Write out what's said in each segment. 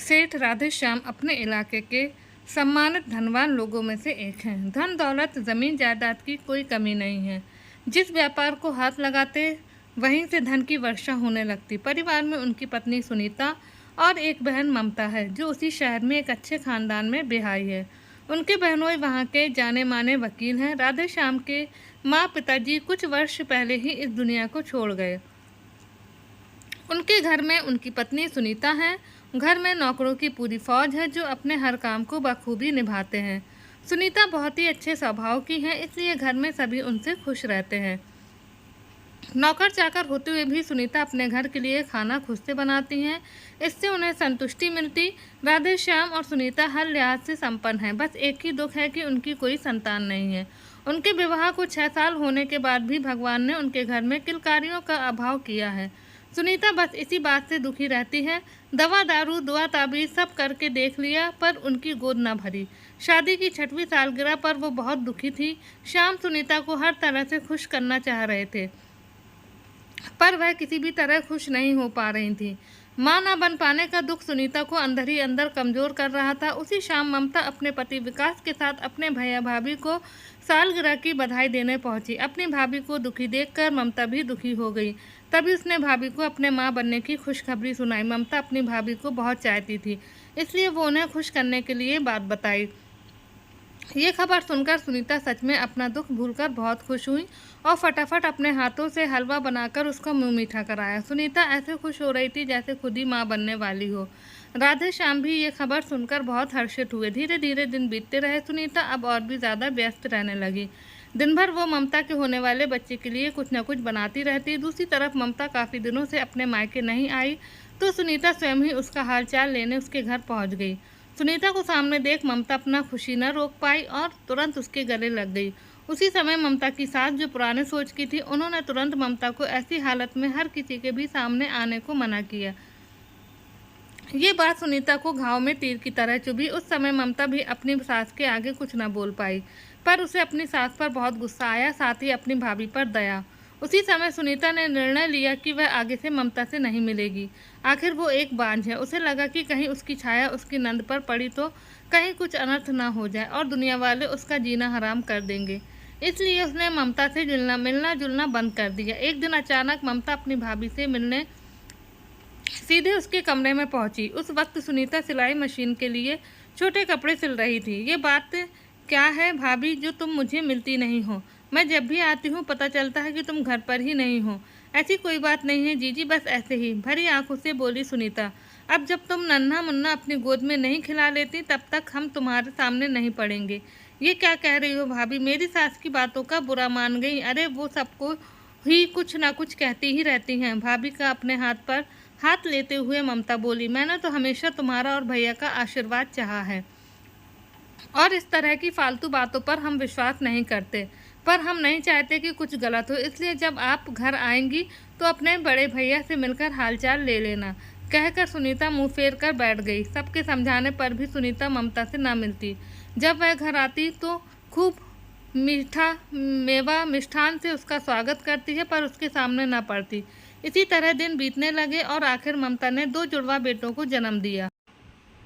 सेठ राधेश्याम अपने इलाके के सम्मानित धनवान लोगों में से एक हैं। धन दौलत जमीन जायदाद की कोई कमी नहीं है। जिस व्यापार को हाथ लगाते वहीं से धन की वर्षा होने लगती। परिवार में उनकी पत्नी सुनीता और एक बहन ममता है, जो उसी शहर में एक अच्छे खानदान में बिहाई है। उनके बहनोई वहाँ के जाने माने वकील हैं। राधेश्याम के माँ पिताजी कुछ वर्ष पहले ही इस दुनिया को छोड़ गए। उनके घर में उनकी पत्नी सुनीता है। घर में नौकरों की पूरी फौज है, जो अपने हर काम को बखूबी निभाते हैं। सुनीता बहुत ही अच्छे स्वभाव की है, इसलिए घर में सभी उनसे खुश रहते हैं। नौकर चाकर होते हुए भी सुनीता अपने घर के लिए खाना खुद से बनाती हैं। इससे उन्हें संतुष्टि मिलती। राधेश्याम और सुनीता हर लिहाज से संपन्न हैं। बस एक ही दुख है कि उनकी कोई संतान नहीं है। उनके विवाह को 6 साल होने के बाद भी भगवान ने उनके घर में किलकारियों का अभाव किया है। सुनीता बस इसी बात से दुखी रहती है। दवा दारू दुआ ताबीज सब करके देख लिया, पर उनकी गोद न भरी। शादी की 6वीं सालगिरह पर वो बहुत दुखी थी। श्याम सुनीता को हर तरह से खुश करना चाह रहे थे, पर वह किसी भी तरह खुश नहीं हो पा रही थी। मां न बन पाने का दुख सुनीता को अंदर ही अंदर कमज़ोर कर रहा था। उसी शाम ममता अपने पति विकास के साथ अपने भैया भाभी को सालगिरह की बधाई देने पहुंची। अपनी भाभी को दुखी देखकर ममता भी दुखी हो गई। तभी उसने भाभी को अपने मां बनने की खुशखबरी सुनाई। ममता अपनी भाभी को बहुत चाहती थी, इसलिए वो उन्हें खुश करने के लिए बात बताई। ये खबर सुनकर सुनीता सच में अपना दुख भूलकर बहुत खुश हुई और फटाफट अपने हाथों से हलवा बनाकर उसका मुंह मीठा कराया। सुनीता ऐसे खुश हो रही थी जैसे खुद ही माँ बनने वाली हो। राधेश्याम भी ये खबर सुनकर बहुत हर्षित हुए। धीरे धीरे दिन बीतते रहे। सुनीता अब और भी ज़्यादा व्यस्त रहने लगी। दिन भर वो ममता के होने वाले बच्चे के लिए कुछ न कुछ बनाती रहती। दूसरी तरफ ममता काफ़ी दिनों से अपने मायके नहीं आई, तो सुनीता स्वयं ही उसका हालचाल लेने उसके घर पहुँच गई। सुनीता को सामने देख ममता अपना खुशी न रोक पाई और तुरंत उसके गले लग गई। उसी समय ममता की सास, जो पुराने सोच की थी, उन्होंने तुरंत ममता को ऐसी हालत में हर किसी के भी सामने आने को मना किया। ये बात सुनीता को घाव में तीर की तरह चुभी। उस समय ममता भी अपनी सास के आगे कुछ न बोल पाई, पर उसे अपनी सास पर बहुत गुस्सा आया, साथ ही अपनी भाभी पर दया। उसी समय सुनीता ने निर्णय लिया कि वह आगे से ममता से नहीं मिलेगी। आखिर वो एक बांझ है। उसे लगा कि कहीं उसकी छाया उसकी नंद पर पड़ी तो कहीं कुछ अनर्थ ना हो जाए और दुनिया वाले उसका जीना हराम कर देंगे। इसलिए उसने ममता से मिलना जुलना बंद कर दिया। एक दिन अचानक ममता अपनी भाभी से मिलने सीधे उसके कमरे में पहुंची। उस वक्त सुनीता सिलाई मशीन के लिए छोटे कपड़े सिल रही थी। ये बात क्या है भाभी, जो तुम मुझे मिलती नहीं हो? मैं जब भी आती हूँ पता चलता है कि तुम घर पर ही नहीं हो। ऐसी कोई बात नहीं है जीजी, बस ऐसे ही, भरी आंखों से बोली सुनीता। अब जब तुम नन्हा मुन्ना अपनी गोद में नहीं खिला लेती, तब तक हम तुम्हारे सामने नहीं पड़ेंगे। ये क्या कह रही हो भाभी? मेरी सास की बातों का बुरा मान गई? अरे वो सबको ही कुछ ना कुछ कहती ही रहती हैं। भाभी का अपने हाथ पर हाथ लेते हुए ममता बोली, मैंने तो हमेशा तुम्हारा और भैया का आशीर्वाद चाहा है, और इस तरह की फालतू बातों पर हम विश्वास नहीं करते, पर हम नहीं चाहते कि कुछ गलत हो, इसलिए जब आप घर आएंगी तो अपने बड़े भैया से मिलकर हालचाल ले लेना। कहकर सुनीता मुंह फेर कर बैठ गई। सबके समझाने पर भी सुनीता ममता से ना मिलती। जब वह घर आती तो खूब मीठा मेवा मिष्ठान से उसका स्वागत करती है, पर उसके सामने ना पड़ती। इसी तरह दिन बीतने लगे और आखिर ममता ने 2 जुड़वा बेटों को जन्म दिया।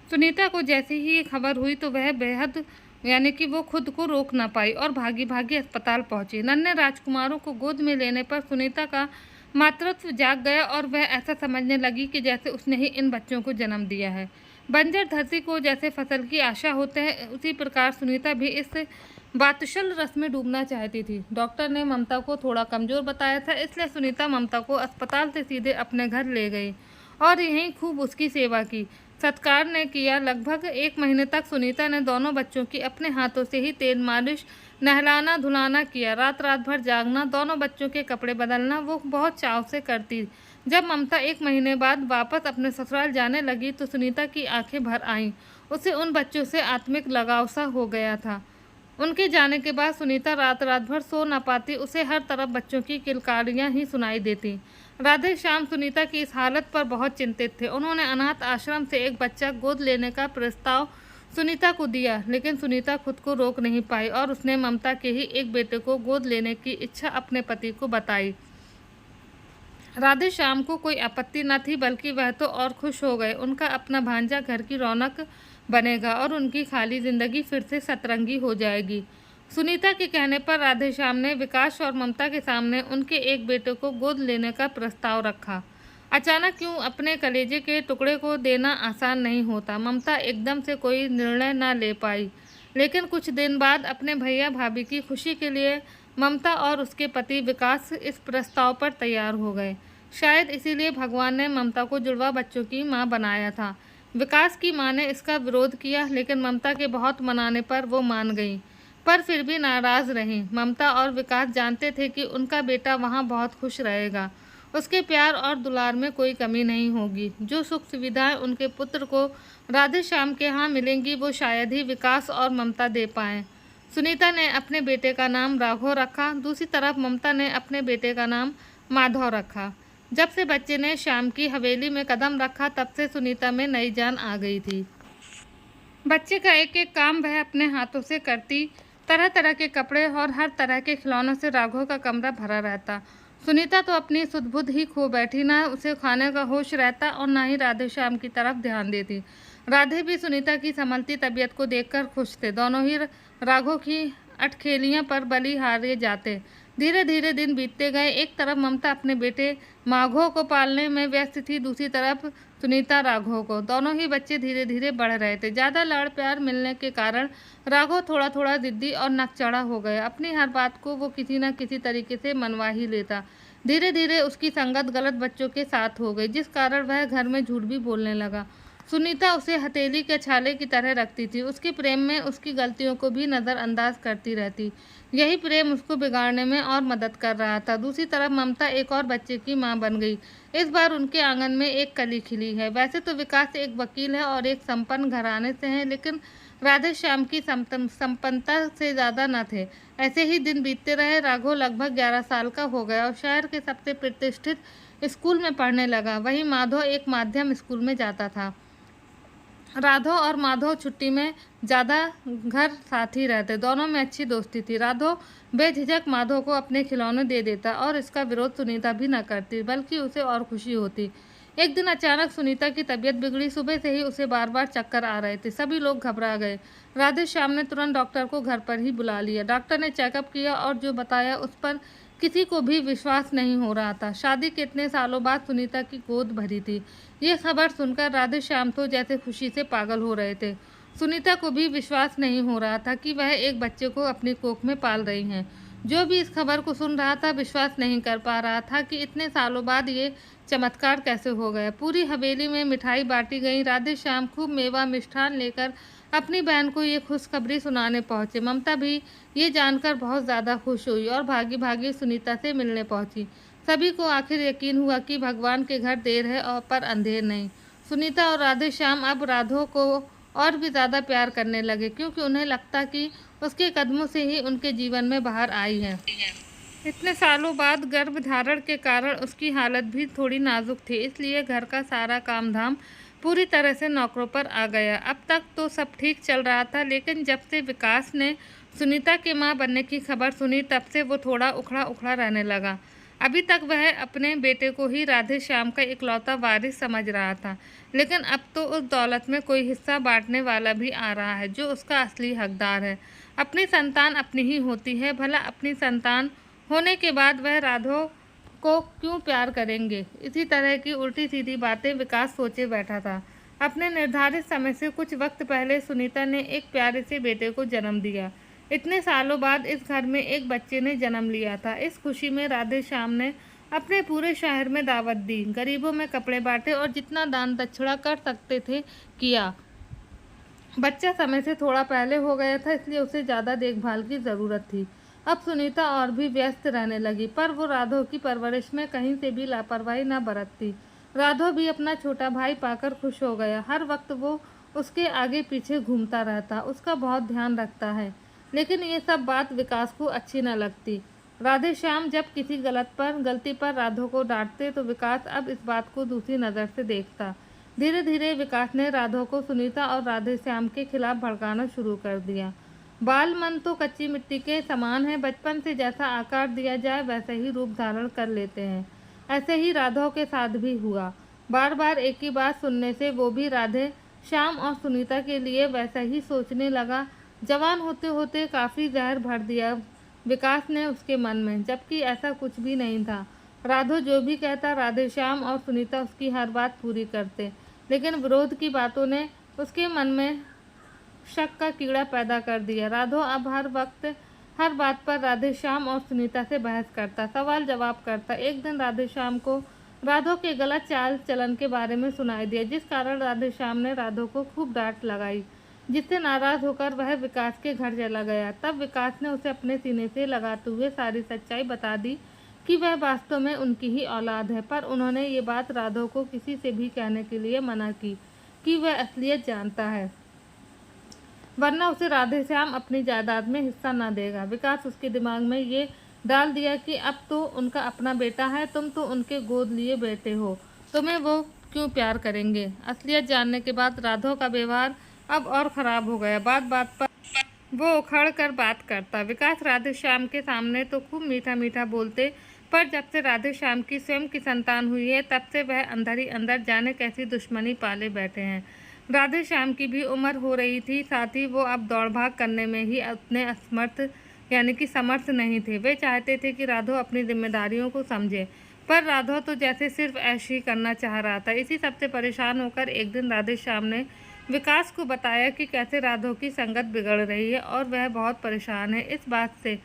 सुनीता को जैसे ही ये खबर हुई तो वह बेहद कि वो खुद को रोक ना पाई और भागी भागी अस्पताल पहुंची। नन्हे राजकुमारों को गोद में लेने पर सुनीता का मातृत्व जाग गया और वह ऐसा समझने लगी कि जैसे उसने ही इन बच्चों को जन्म दिया है। बंजर धरती को जैसे फसल की आशा होते है, उसी प्रकार सुनीता भी इस बातशल रस में डूबना चाहती थी। डॉक्टर ने ममता को थोड़ा कमज़ोर बताया था, इसलिए सुनीता ममता को अस्पताल से सीधे अपने घर ले गई और यहीं खूब उसकी सेवा की, सत्कार ने किया। लगभग 1 महीने तक सुनीता ने दोनों बच्चों की अपने हाथों से ही तेल मालिश, नहलाना धुलाना किया। रात रात भर जागना, दोनों बच्चों के कपड़े बदलना वो बहुत चाव से करती। जब ममता 1 महीने बाद वापस अपने ससुराल जाने लगी तो सुनीता की आंखें भर आईं। उसे उन बच्चों से आत्मिक लगाव सा हो गया था। उनके जाने के बाद सुनीता रात रात भर सो न पाती। उसे हर तरफ बच्चों की किलकारियाँ ही सुनाई देती। राधेश्याम सुनीता की इस हालत पर बहुत चिंतित थे। उन्होंने अनाथ आश्रम से एक बच्चा गोद लेने का प्रस्ताव सुनीता को दिया, लेकिन सुनीता खुद को रोक नहीं पाई और उसने ममता के ही एक बेटे को गोद लेने की इच्छा अपने पति को बताई। राधे श्याम को कोई आपत्ति न थी, बल्कि वह तो और खुश हो गए। उनका अपना भांजा घर की रौनक बनेगा और उनकी खाली जिंदगी फिर से सतरंगी हो जाएगी। सुनीता के कहने पर राधे श्याम ने विकास और ममता के सामने उनके एक बेटे को गोद लेने का प्रस्ताव रखा। अचानक क्यों अपने कलेजे के टुकड़े को देना आसान नहीं होता। ममता एकदम से कोई निर्णय न ले पाई, लेकिन कुछ दिन बाद अपने भैया भाभी की खुशी के लिए ममता और उसके पति विकास इस प्रस्ताव पर तैयार हो गए। शायद इसीलिए भगवान ने ममता को जुड़वा बच्चों की मां बनाया था। विकास की मां ने इसका विरोध किया, लेकिन ममता के बहुत मनाने पर वो मान गई, पर फिर भी नाराज रहीं। ममता और विकास जानते थे कि उनका बेटा वहां बहुत खुश रहेगा, उसके प्यार और दुलार में कोई कमी नहीं होगी। जो सुख सुविधाएं उनके पुत्र को राधे श्याम के यहाँ मिलेंगी, वो शायद ही विकास और ममता दे पाएं। सुनीता ने अपने बेटे का नाम राघव रखा, दूसरी तरफ ममता ने अपने बेटे का नाम माधव रखा। जब से बच्चे ने श्याम की हवेली में कदम रखा, तब से सुनीता में नई जान आ गई थी। बच्चे का एक एक काम वह अपने हाथों से करती। तरह तरह के कपड़े और हर तरह के खिलौनों से राघव का कमरा भरा रहता। सुनीता तो अपनी सुध-बुध ही खो बैठी, ना उसे खाने का होश रहता और ना ही राधे श्याम की तरफ ध्यान देती। राधे भी सुनीता की संभलती तबीयत को देखकर खुश थे। दोनों ही राघव की अटखेलियां पर बलि हारे जाते। धीरे धीरे दिन बीतते गए। एक तरफ ममता अपने बेटे माघव को पालने में व्यस्त थी, दूसरी तरफ सुनीता राघव को। दोनों ही बच्चे धीरे धीरे बढ़ रहे थे। ज़्यादा लाड़ प्यार मिलने के कारण राघव थोड़ा थोड़ा जिद्दी और नकचढ़ा हो गया। अपनी हर बात को वो किसी न किसी तरीके से मनवा ही लेता। धीरे धीरे उसकी संगत गलत बच्चों के साथ हो गई, जिस कारण वह घर में झूठ भी बोलने लगा। सुनीता उसे हथेली के छाले की तरह रखती थी। उसके प्रेम में उसकी गलतियों को भी नज़रअंदाज करती रहती। यही प्रेम उसको बिगाड़ने में और मदद कर रहा था। दूसरी तरफ ममता एक और बच्चे की मां बन गई। इस बार उनके आंगन में एक कली खिली है। वैसे तो विकास एक वकील है और एक संपन्न घराने से है, लेकिन राधे श्याम की संपन्नता से ज़्यादा न थे। ऐसे ही दिन बीतते रहे। राघव लगभग 11 साल का हो गया और शहर के सबसे प्रतिष्ठित स्कूल में पढ़ने लगा। वहीं माधव एक माध्यम स्कूल में जाता था। राघव और माधव छुट्टी में ज़्यादा घर साथ ही रहते। दोनों में अच्छी दोस्ती थी। राघव बेझिझक माधव को अपने खिलौने दे देता और इसका विरोध सुनीता भी न करती, बल्कि उसे और खुशी होती। एक दिन अचानक सुनीता की तबीयत बिगड़ी। सुबह से ही उसे बार बार चक्कर आ रहे थे। सभी लोग घबरा गए। राधे श्याम ने तुरंत डॉक्टर को घर पर ही बुला लिया। डॉक्टर ने चेकअप किया और जो बताया उस पर किसी को भी विश्वास नहीं हो रहा था। शादी के इतने सालों बाद सुनीता की गोद भरी थी। ये खबर सुनकर राधे श्याम तो जैसे खुशी से पागल हो रहे थे। सुनीता को भी विश्वास नहीं हो रहा था कि वह एक बच्चे को अपनी कोख में पाल रही हैं। जो भी इस खबर को सुन रहा था, विश्वास नहीं कर पा रहा था कि इतने सालों बाद ये चमत्कार कैसे हो गया। पूरी हवेली में मिठाई बांटी गई। राधे श्याम खूब मेवा मिष्ठान लेकर अपनी बहन को ये खुशखबरी सुनाने पहुंचे। ममता भी ये जानकर बहुत ज़्यादा खुश हुई और भागी भागी सुनीता से मिलने पहुंची। सभी को आखिर यकीन हुआ कि भगवान के घर देर है और पर अंधेर नहीं। सुनीता और राधे श्याम अब राघव को और भी ज़्यादा प्यार करने लगे, क्योंकि उन्हें लगता कि उसके कदमों से ही उनके जीवन में बाहर आई है। इतने सालों बाद गर्भधारण के कारण उसकी हालत भी थोड़ी नाजुक थी, इसलिए घर का सारा काम धाम पूरी तरह से नौकरों पर आ गया। अब तक तो सब ठीक चल रहा था, लेकिन जब से विकास ने सुनीता के मां बनने की खबर सुनी, तब से वो थोड़ा उखड़ा उखड़ा रहने लगा। अभी तक वह अपने बेटे को ही राधे श्याम का इकलौता वारिस समझ रहा था, लेकिन अब तो उस दौलत में कोई हिस्सा बांटने वाला भी आ रहा है जो उसका असली हकदार है। अपनी संतान अपनी ही होती है। भला अपनी संतान होने के बाद वह राघव को क्यों प्यार करेंगे। इसी तरह की उल्टी सीधी बातें विकास सोचे बैठा था। अपने निर्धारित समय से कुछ वक्त पहले सुनीता ने एक प्यारे से बेटे को जन्म दिया। इतने सालों बाद इस घर में एक बच्चे ने जन्म लिया था। इस खुशी में राधे श्याम ने अपने पूरे शहर में दावत दी, गरीबों में कपड़े बांटे और जितना दान दक्षिणा कर सकते थे किया। बच्चा समय से थोड़ा पहले हो गया था, इसलिए उसे ज़्यादा देखभाल की ज़रूरत थी। अब सुनीता और भी व्यस्त रहने लगी, पर वो राघव की परवरिश में कहीं से भी लापरवाही न बरतती। राघव भी अपना छोटा भाई पाकर खुश हो गया। हर वक्त वो उसके आगे पीछे घूमता रहता, उसका बहुत ध्यान रखता है। लेकिन ये सब बात विकास को अच्छी न लगती। राधे श्याम जब किसी गलती पर राघव को डांटते, तो विकास अब इस बात को दूसरी नज़र से देखता। धीरे धीरे विकास ने राघव को सुनीता और राधे श्याम के खिलाफ भड़काना शुरू कर दिया। बाल मन तो कच्ची मिट्टी के समान है, बचपन से जैसा आकार दिया जाए वैसा ही रूप धारण कर लेते हैं। ऐसे ही राघव के साथ भी हुआ। बार बार एक ही बात सुनने से वो भी राधे श्याम और सुनीता के लिए वैसा ही सोचने लगा। जवान होते होते काफ़ी जहर भर दिया विकास ने उसके मन में, जबकि ऐसा कुछ भी नहीं था। राधो जो भी कहता राधे श्याम और सुनीता उसकी हर बात पूरी करते, लेकिन विरोध की बातों ने उसके मन में शक का कीड़ा पैदा कर दिया। राधो अब हर वक्त हर बात पर राधे श्याम और सुनीता से बहस करता, सवाल जवाब करता। एक दिन राधे श्याम को राधो के गलत चाल चलन के बारे में सुनाई दिया, जिस कारण राधे श्याम ने राधो को खूब डांट लगाई, जिससे नाराज होकर वह विकास के घर चला गया। तब विकास ने उसे अपने सीने से लगाते हुए सारी सच्चाई बता दी कि वह वास्तव में उनकी ही औलाद है, पर उन्होंने ये बात राधो को किसी से भी कहने के लिए मना की कि वह असलियत जानता है, वरना उसे राधे श्याम अपनी जायदाद में हिस्सा न देगा। विकास उसके दिमाग में ये डाल दिया कि अब तो उनका अपना बेटा है, तुम तो उनके गोद लिए बेटे हो, तुम्हें वो क्यों प्यार करेंगे। असलियत जानने के बाद राधो का व्यवहार अब और ख़राब हो गया। बात बात पर वो उखड़ कर बात करता। विकास राधे श्याम के सामने तो खूब मीठा मीठा बोलते, पर जब से राधे श्याम की स्वयं की संतान हुई है तब से वह अंदर ही अंदर जाने कैसी दुश्मनी पाले बैठे हैं। राधे श्याम की भी उम्र हो रही थी, साथ ही वो अब दौड़ भाग करने में ही उतने असमर्थ यानी कि समर्थ नहीं थे। वे चाहते थे कि राधो अपनी जिम्मेदारियों को समझे, पर राधो तो जैसे सिर्फ ऐश ही करना चाह रहा था। इसी सबसे परेशान होकर एक दिन राधे श्याम ने विकास को बताया कि कैसे राधो की संगत बिगड़ रही है और वह बहुत परेशान है इस बात से।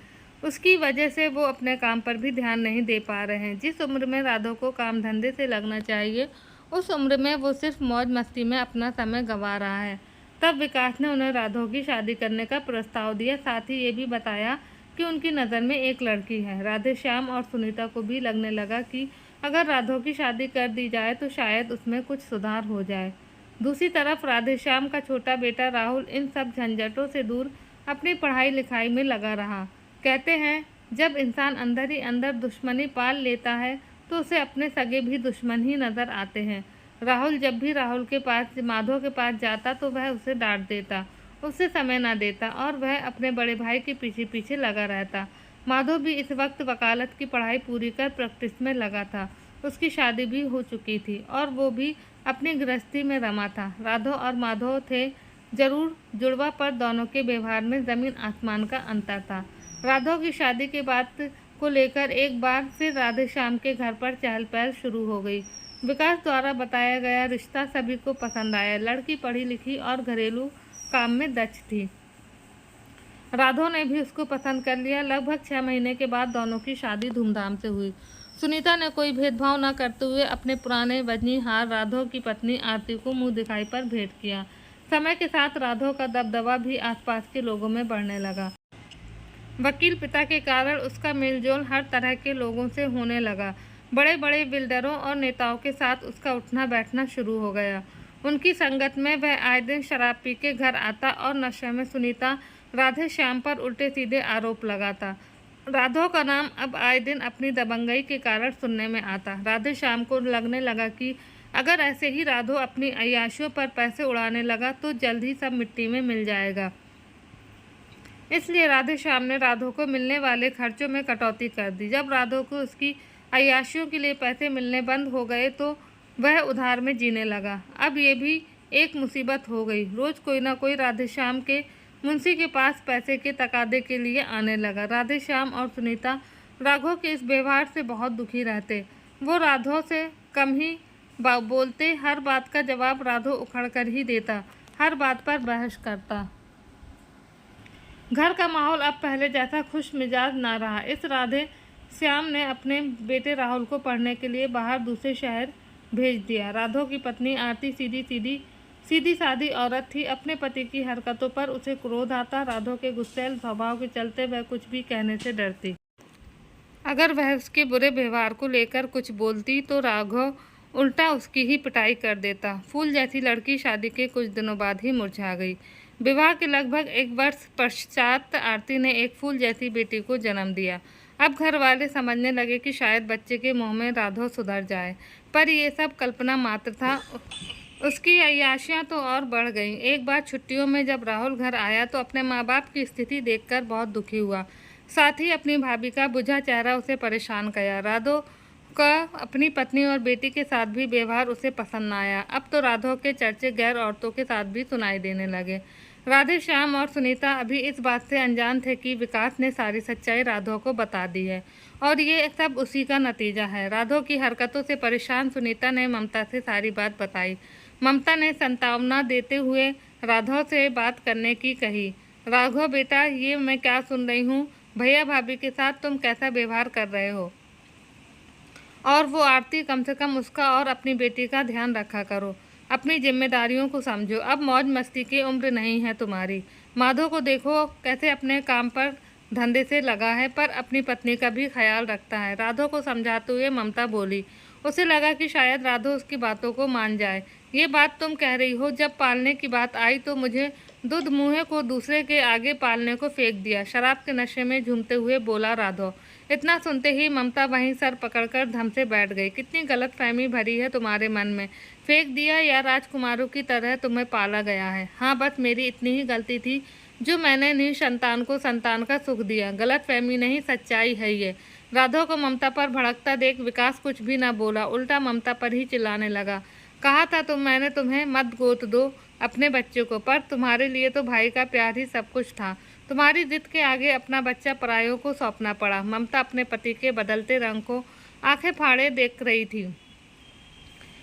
उसकी वजह से वो अपने काम पर भी ध्यान नहीं दे पा रहे हैं। जिस उम्र में राधो को काम धंधे से लगना चाहिए, उस उम्र में वो सिर्फ मौज मस्ती में अपना समय गंवा रहा है। तब विकास ने उन्हें राधो की शादी करने का प्रस्ताव दिया, साथ ही ये भी बताया कि उनकी नज़र में एक लड़की है। राधे श्याम और सुनीता को भी लगने लगा कि अगर राधो की शादी कर दी जाए तो शायद उसमें कुछ सुधार हो जाए। दूसरी तरफ राधे श्याम का छोटा बेटा राहुल इन सब झंझटों से दूर अपनी पढ़ाई लिखाई में लगा रहा। कहते हैं जब इंसान अंदर ही अंदर दुश्मनी पाल लेता है तो उसे अपने सगे भी दुश्मन ही नज़र आते हैं। राहुल जब भी माधव के पास जाता तो वह उसे डांट देता, उससे समय ना देता और वह अपने बड़े भाई के पीछे पीछे लगा रहता। माधव भी इस वक्त वकालत की पढ़ाई पूरी कर प्रैक्टिस में लगा था। उसकी शादी भी हो चुकी थी और वो भी अपनी गृहस्थी में रमा था। राधो और माधव थे जरूर जुड़वा, पर दोनों के व्यवहार में ज़मीन आसमान का अंतर था। राधो की शादी के बात को लेकर एक बार फिर राधे श्याम के घर पर चहल पहल शुरू हो गई। विकास द्वारा बताया गया रिश्ता सभी को पसंद आया। लड़की पढ़ी लिखी और घरेलू काम में दक्ष थी। राधो ने भी उसको पसंद कर लिया। लगभग 6 महीने के बाद दोनों की शादी धूमधाम से हुई। सुनीता ने कोई भेदभाव न करते हुए अपने पुराने वजनी हार राधो की पत्नी आरती को मुंह दिखाई पर भेंट किया। समय के साथ राधो का दबदबा भी आसपास के लोगों में बढ़ने लगा। वकील पिता के कारण उसका मेलजोल हर तरह के लोगों से होने लगा। बड़े बड़े बिल्डरों और नेताओं के साथ उसका उठना बैठना शुरू हो गया। उनकी संगत में वह आए दिन शराब पी के घर आता और नशे में सुनीता राधे श्याम पर उल्टे सीधे आरोप लगाता। राधो का नाम अब आए दिन अपनी दबंगई के कारण सुनने में आता। राधे श्याम को लगने लगा कि अगर ऐसे ही राधो अपनी अय्याशियों पर पैसे उड़ाने लगा तो जल्द ही सब मिट्टी में मिल जाएगा। इसलिए राधे श्याम ने राधो को मिलने वाले खर्चों में कटौती कर दी। जब राधो को उसकी अय्याशियों के लिए पैसे मिलने बंद हो गए तो वह उधार में जीने लगा। अब ये भी एक मुसीबत हो गई। रोज़ कोई ना कोई राधे श्याम के मुंशी के पास पैसे के तकादे के लिए आने लगा। राधे श्याम और सुनीता राघव के इस व्यवहार से बहुत दुखी रहते। वो राधो से कम ही बोलते, हर बात का जवाब राधो उखड़ कर ही देता, हर बात पर बहस करता। घर का माहौल अब पहले जैसा खुश मिजाज ना रहा। इस राधे श्याम ने अपने बेटे राहुल को पढ़ने के लिए बाहर दूसरे शहर भेज दिया। राधो की पत्नी आरती सीधी सादी औरत थी। अपने पति की हरकतों पर उसे क्रोध आता। राधो के गुस्सैल स्वभाव के चलते वह कुछ भी कहने से डरती। अगर वह उसके बुरे व्यवहार को लेकर कुछ बोलती तो राघव उल्टा उसकी ही पिटाई कर देता। फूल जैसी लड़की शादी के कुछ दिनों बाद ही मुरझा गई। विवाह के लगभग 1 वर्ष पश्चात आरती ने एक फूल जैसी बेटी को जन्म दिया। अब घर वाले समझने लगे कि शायद बच्चे के मुंह में राधो सुधर जाए, पर यह सब कल्पना मात्र था। उसकी अय्याशियाँ तो और बढ़ गईं। एक बार छुट्टियों में जब राहुल घर आया तो अपने माँ बाप की स्थिति देखकर बहुत दुखी हुआ। साथ ही अपनी भाभी का बुझा चेहरा उसे परेशान किया। राधो का अपनी पत्नी और बेटी के साथ भी व्यवहार उसे पसंद न आया। अब तो राघव के चर्चे गैर औरतों के साथ भी सुनाई देने लगे। राधे श्याम और सुनीता अभी इस बात से अनजान थे कि विकास ने सारी सच्चाई राघव को बता दी है और ये सब उसी का नतीजा है। राघव की हरकतों से परेशान सुनीता ने ममता से सारी बात बताई। ममता ने सांत्वना देते हुए राघव से बात करने की कही। राघव बेटा, ये मैं क्या सुन रही हूँ? भैया भाभी के साथ तुम कैसा व्यवहार कर रहे हो? और वो आरती, कम से कम उसका और अपनी बेटी का ध्यान रखा करो। अपनी जिम्मेदारियों को समझो। अब मौज मस्ती की उम्र नहीं है तुम्हारी। माधव को देखो कैसे अपने काम पर धंधे से लगा है, पर अपनी पत्नी का भी ख्याल रखता है। राधो को समझाते हुए ममता बोली। उसे लगा कि शायद राधो उसकी बातों को मान जाए। ये बात तुम कह रही हो? जब पालने की बात आई तो मुझे दूध मुँह को दूसरे के आगे पालने को फेंक दिया, शराब के नशे में झूमते हुए बोला राधो। इतना सुनते ही ममता वहीं सर पकड़कर धम से बैठ गई। कितनी गलतफहमी भरी है तुम्हारे मन में। फेंक दिया या राजकुमारों की तरह तुम्हें पाला गया है? हाँ, बस मेरी इतनी ही गलती थी जो मैंने निसंतान को संतान का सुख दिया। गलतफहमी नहीं, सच्चाई है ये। राधो को ममता पर भड़कता देख विकास कुछ भी न बोला, उल्टा ममता पर ही चिल्लाने लगा। कहा था मैंने तुम्हें मत गोद दो अपने बच्चे को, पर तुम्हारे लिए तो भाई का प्यार ही सब कुछ था। तुम्हारी जिद के आगे अपना बच्चा परायों को सौंपना पड़ा। ममता अपने पति के बदलते रंग को आंखें फाड़े देख रही थी।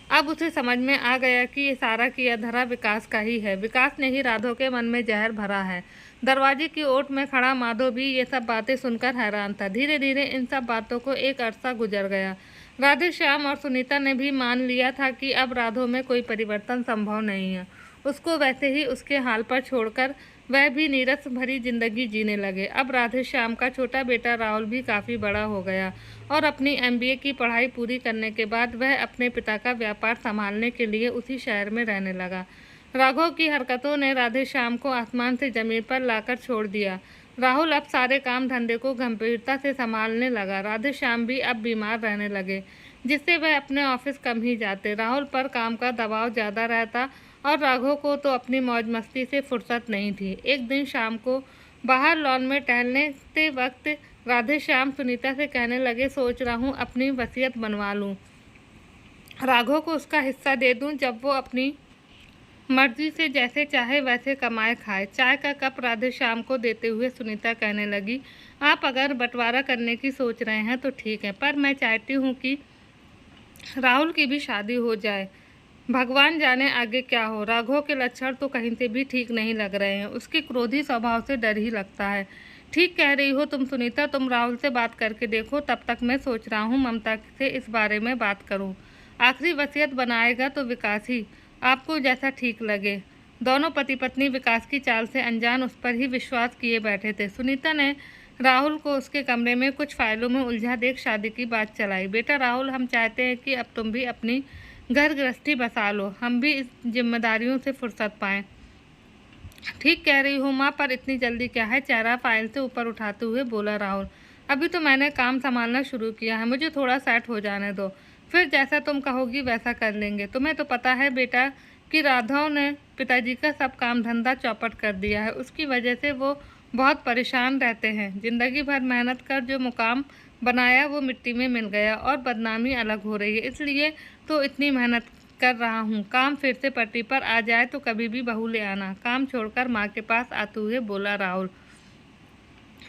अब उसे समझ में आ गया कि ये सारा किया धरा विकास का ही है। विकास ने ही राधो के मन में जहर भरा है। दरवाजे की ओट में खड़ा माधव भी ये सब बातें सुनकर हैरान था। धीरे धीरे इन सब बातों को एक अरसा गुजर गया। राधे श्याम और सुनीता ने भी मान लिया था कि अब राधो में कोई परिवर्तन संभव नहीं है। उसको वैसे ही उसके हाल पर छोड़कर वह भी नीरस भरी जिंदगी जीने लगे। अब राधे श्याम का छोटा बेटा राहुल भी काफ़ी बड़ा हो गया और अपनी MBA की पढ़ाई पूरी करने के बाद वह अपने पिता का व्यापार संभालने के लिए उसी शहर में रहने लगा। राघव की हरकतों ने राधे श्याम को आसमान से जमीन पर लाकर छोड़ दिया। राहुल अब सारे काम धंधे को गंभीरता से संभालने लगा। राधे श्याम भी अब बीमार रहने लगे, जिससे वह अपने ऑफिस कम ही जाते। राहुल पर काम का दबाव ज़्यादा रहता और राघव को तो अपनी मौज मस्ती से फुर्सत नहीं थी। एक दिन शाम को बाहर लॉन में टहलने वक्त राधे श्याम सुनीता से कहने लगे, सोच रहा हूँ अपनी वसीयत बनवा लूँ, राघव को उसका हिस्सा दे दूँ, जब वो अपनी मर्जी से जैसे चाहे वैसे कमाए खाए। चाय का कप राधे श्याम को देते हुए सुनीता कहने लगी, आप अगर बंटवारा करने की सोच रहे हैं तो ठीक है, पर मैं चाहती हूँ कि राहुल की भी शादी हो जाए। भगवान जाने आगे क्या हो। राघव के लक्षण तो कहीं से भी ठीक नहीं लग रहे हैं। उसके क्रोधी स्वभाव से डर ही लगता है। ठीक कह रही हो तुम सुनीता, तुम राहुल से बात करके देखो। तब तक मैं सोच रहा हूँ ममता से इस बारे में बात करूँ। आखिरी वसीयत बनाएगा तो विकास ही, आपको जैसा ठीक लगे। दोनों पति पत्नी विकास की चाल से अनजान उस पर ही विश्वास किए बैठे थे। सुनीता ने राहुल को उसके कमरे में कुछ फाइलों में उलझा देख शादी की बात चलाई। बेटा राहुल, हम चाहते हैं कि अब तुम भी अपनी घर गृहस्थी बसा लो, हम भी इस जिम्मेदारियों से फुर्सत पाएं। ठीक कह रही हो माँ, पर इतनी जल्दी क्या है? चेहरा फाइल से ऊपर उठाते हुए बोला राहुल। अभी तो मैंने काम संभालना शुरू किया है, मुझे थोड़ा सेट हो जाने दो, फिर जैसा तुम कहोगी वैसा कर लेंगे। तुम्हें तो पता है बेटा कि राघव ने पिताजी का सब काम धंधा चौपट कर दिया है। उसकी वजह से वो बहुत परेशान रहते हैं। ज़िंदगी भर मेहनत कर जो मुकाम बनाया वो मिट्टी में मिल गया और बदनामी अलग हो रही है। इसलिए तो इतनी मेहनत कर रहा हूँ। काम फिर से पटरी पर आ जाए तो कभी भी बहू ले आना। काम छोड़कर माँ के पास आते हुए बोला राहुल।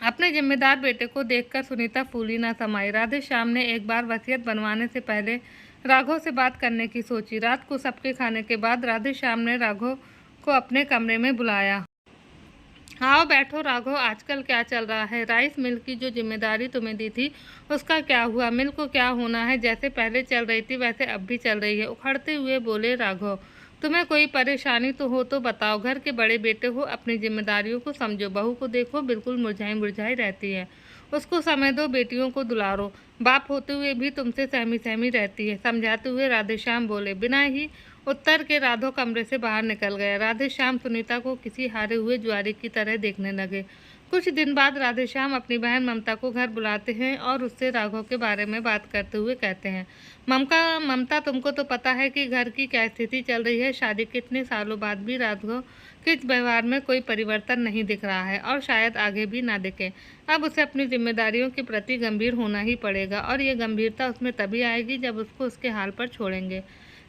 अपने जिम्मेदार बेटे को देखकर सुनीता फूली ना समाई। राधे श्याम ने एक बार वसीयत बनवाने से पहले राघव से बात करने की सोची। रात को सबके खाने के बाद राधे श्याम ने राघव को अपने कमरे में बुलाया। आओ बैठो राघव, आजकल क्या चल रहा है? राइस मिल की जो जिम्मेदारी तुम्हें दी थी उसका क्या हुआ? मिल को क्या होना है? जैसे पहले चल रही थी वैसे अब भी चल रही है। उखड़ते हुए बोले राघव। तुम्हें कोई परेशानी तो हो तो बताओ। घर के बड़े बेटे हो, अपनी जिम्मेदारियों को समझो। बहू को देखो बिल्कुल मुरझाई मुरझाई रहती है, उसको समय दो, बेटियों को दुलारो। बाप होते हुए भी तुमसे सहमी सहमी रहती है। समझाते हुए राधेश्याम बोले। बिना ही उत्तर के राघव कमरे से बाहर निकल गया। राधेश्याम सुनीता को किसी हारे हुए जुआरी की तरह देखने लगे। कुछ दिन बाद राधेश्याम अपनी बहन ममता को घर बुलाते हैं और उससे राघव के बारे में बात करते हुए कहते हैं, ममता, तुमको तो पता है कि घर की क्या स्थिति चल रही है। शादी के इतने सालों बाद भी राघव के व्यवहार में कोई परिवर्तन नहीं दिख रहा है और शायद आगे भी ना दिखे। अब उसे अपनी जिम्मेदारियों के प्रति गंभीर होना ही पड़ेगा और ये गंभीरता उसमें तभी आएगी जब उसको उसके हाल पर छोड़ेंगे।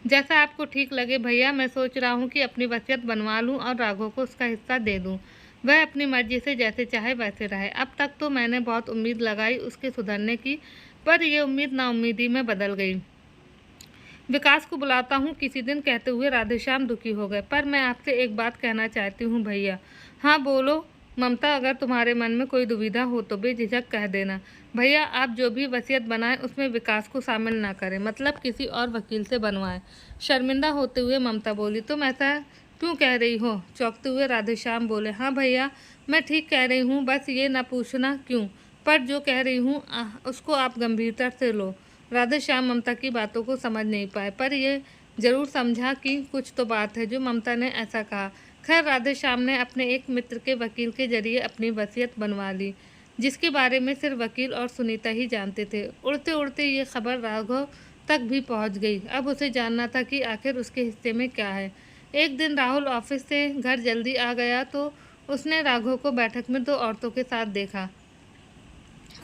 जैसा आपको ठीक लगे भैया, मैं सोच रहा हूँ कि अपनी वसीयत बनवा लूँ और राघव को उसका हिस्सा दे दूँ। वह अपनी मर्जी से जैसे चाहे वैसे रहे। अब तक तो मैंने बहुत उम्मीद लगाई उसके सुधरने की, पर यह उम्मीद नाउम्मीदी में बदल गई। विकास को बुलाता हूँ किसी दिन, कहते हुए राधेश्याम दुखी हो गए। पर मैं आपसे एक बात कहना चाहती हूँ भैया। हाँ बोलो ममता, अगर तुम्हारे मन में कोई दुविधा हो तो बेझिझक कह देना। भैया, आप जो भी वसीयत बनाएं उसमें विकास को शामिल ना करें, मतलब किसी और वकील से बनवाएं। शर्मिंदा होते हुए ममता बोली, तुम ऐसा क्यों कह रही हो? चौंकते हुए राधेश्याम बोले, हाँ भैया, मैं ठीक कह रही हूँ, बस ये ना पूछना क्यों। पर जो कह रही हूँ उसको आप गंभीरता से लो। राधेश्याम ममता की बातों को समझ नहीं पाए, पर यह जरूर समझा कि कुछ तो बात है जो ममता ने ऐसा कहा। खैर, राधेश्याम ने अपने एक मित्र के वकील के जरिए अपनी वसीयत बनवा ली, जिसके बारे में सिर्फ वकील और सुनीता ही जानते थे। उड़ते उड़ते ये खबर राघव तक भी पहुंच गई। अब उसे जानना था कि आखिर उसके हिस्से में क्या है। एक दिन राहुल ऑफिस से घर जल्दी आ गया तो उसने राघव को बैठक में दो औरतों के साथ देखा।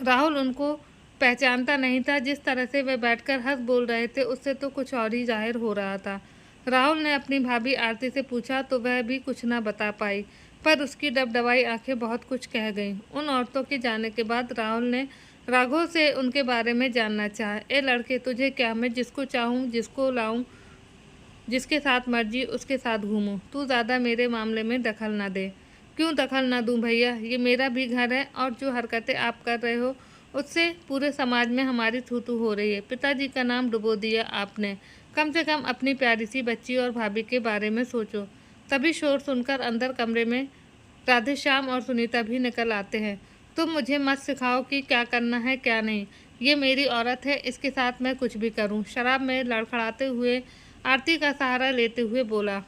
राहुल उनको पहचानता नहीं था। जिस तरह से वे बैठकर हंस बोल रहे थे उससे तो कुछ और ही जाहिर हो रहा था। राहुल ने अपनी भाभी आरती से पूछा तो वह भी कुछ न बता पाई, पर उसकी डबडबाई आंखें बहुत कुछ कह गईं। उन औरतों के जाने के बाद राहुल ने राघव से उनके बारे में जानना चाहा। ए लड़के, तुझे क्या, मैं जिसको चाहूँ जिसको लाऊं, जिसके साथ मर्जी उसके साथ घूमूं, तू ज़्यादा मेरे मामले में दखल ना दे। क्यों दखल ना दूं भैया? ये मेरा भी घर है और जो हरकतें आप कर रहे हो उससे पूरे समाज में हमारी थू थू हो रही है। पिताजी का नाम डुबो दिया आपने। कम से कम अपनी प्यारी सी बच्ची और भाभी के बारे में सोचो। तभी शोर सुनकर अंदर कमरे में राधेश्याम और सुनीता भी निकल आते हैं। तुम मुझे मत सिखाओ कि क्या करना है क्या नहीं। ये मेरी औरत है, इसके साथ मैं कुछ भी करूं। शराब में लड़खड़ाते हुए आरती का सहारा लेते हुए बोला।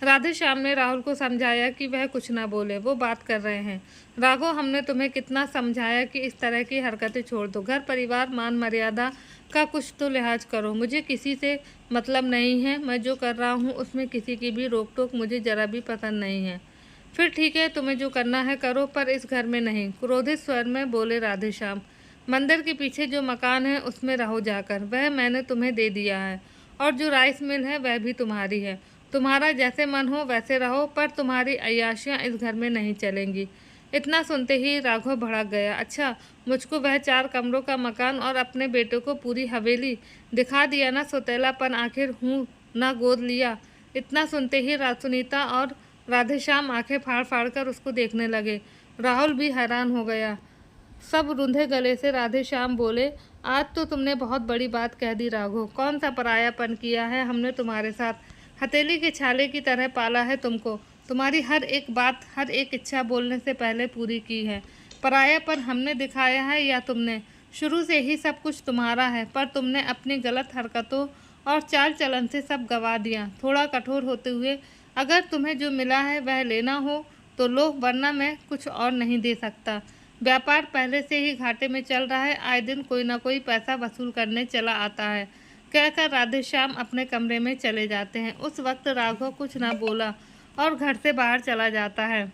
राधेश्याम ने राहुल को समझाया कि वह कुछ ना बोले, वो बात कर रहे हैं। राघव, हमने तुम्हें कितना समझाया कि इस तरह की हरकतें छोड़ दो। घर परिवार मान मर्यादा का कुछ तो लिहाज करो। मुझे किसी से मतलब नहीं है। मैं जो कर रहा हूँ उसमें किसी की भी रोक टोक मुझे जरा भी पसंद नहीं है। फिर ठीक है, तुम्हें जो करना है करो, पर इस घर में नहीं, क्रोधित स्वर में बोले राधेश्याम। मंदिर के पीछे जो मकान है उसमें रहो जाकर, वह मैंने तुम्हें दे दिया है। और जो राइस मिल है वह भी तुम्हारी है। तुम्हारा जैसे मन हो वैसे रहो, पर तुम्हारी अय्याशियाँ इस घर में नहीं चलेंगी। इतना सुनते ही राघव भड़क गया। अच्छा, मुझको वह 4 कमरों का मकान और अपने बेटे को पूरी हवेली दिखा दिया ना। सौतेलापन आखिर हूँ ना गोद लिया। इतना सुनते ही सुनीता और राधेश्याम आंखें फाड़ फाड़ कर उसको देखने लगे। राहुल भी हैरान हो गया। सब रुंधे गले से राधेश्याम बोले, आज तो तुमने बहुत बड़ी बात कह दी राघव। कौन सा परायापन किया है हमने तुम्हारे साथ? हथेली के छाले की तरह पाला है तुमको। तुम्हारी हर एक बात, हर एक इच्छा बोलने से पहले पूरी की है। परायापन हमने दिखाया है या तुमने? शुरू से ही सब कुछ तुम्हारा है, पर तुमने अपनी गलत हरकतों और चाल चलन से सब गवा दिया। थोड़ा कठोर होते हुए, अगर तुम्हें जो मिला है वह लेना हो तो लो, वरना मैं कुछ और नहीं दे सकता। व्यापार पहले से ही घाटे में चल रहा है, आए दिन कोई ना कोई पैसा वसूल करने चला आता है, कहकर राधेश्याम अपने कमरे में चले जाते हैं। उस वक्त राघव कुछ ना बोला और घर से बाहर चला जाता है,